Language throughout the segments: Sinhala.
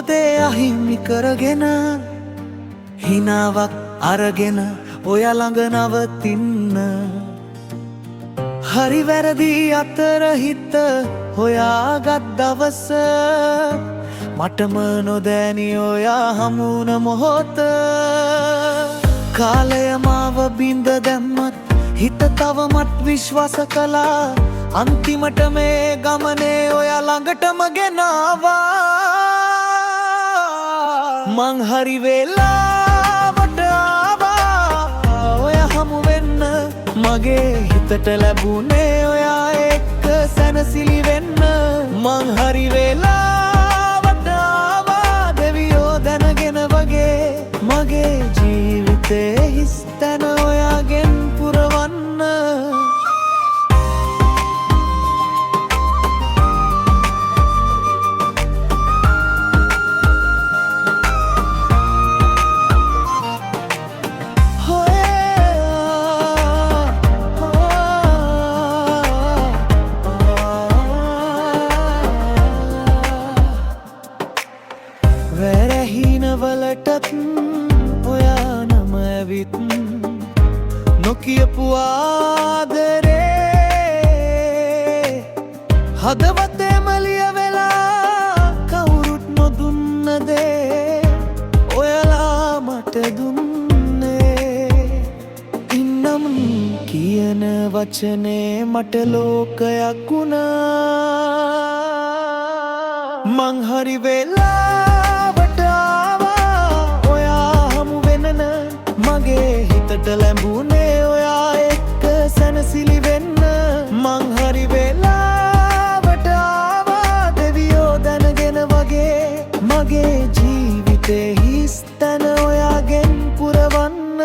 බොහෝදේ අහිමි කරගෙන හිනාවක් අරගෙන ඔය ළඟ නවතින්න හරි වැරදි අතර හිත හොයාගත් දවස මටම නොදැනි ඔයා හමුන මොහොත කාලය මාව බින්ද දැම්මත් හිත තවමත් විශ්වාස කළා අන්තිමට මේ ගමනේ ඔයා ළඟටම ගෙනාවා මං හරි වෙලාවට ආවා ඔයා හමු වෙන්න මගේ හිතට ලැබුණේ ඔයා එක්ක සැනසිලි වෙන්න මං හරි වෙලාවට ආවා දෙවියෝ දැනගෙන වගේ මගේ ජීවිතේ හිස් තැන ඔයාගෙන් පුරවන්න වැරහිනවලටත් ඔයා නම ඇවිත් නොකියපු ආදරේ හදවතේම ලියවෙලා කවුරුත් නොදුන්න දේ ඔයාලා මට දුන්නේ ඉන්නම් කියන වචනේ මට ලෝකයක් වුණා මං හරි වෙලාවට ආවා ඔයා හමු වෙනන මගේ හිතට ලැබුණේ ඔයා එක්ක සැනසිලි වෙන්න මං හරි වෙලාවට ආවා දෙවියෝ දැනගෙන වගේ මගේ ජීවිතේ හිස් තැන ඔයාගෙන් පුරවන්න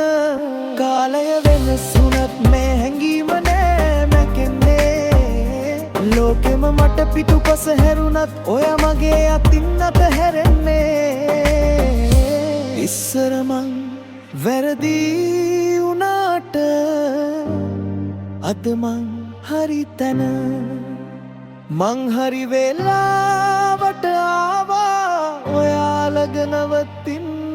කාලය වෙනසුනත් මේ හැඟීම නෑ මැකෙන්නේ ලෝකෙම මට පිටුපස හැරුණත් ඔයා මගේ අතින් අත හැරෙන්නේ ඉස්සර මං වැරදි වුණාට අද මං හරි තැන මං හරි වෙලාවට ආවා ඔයා ළඟ නවතින්න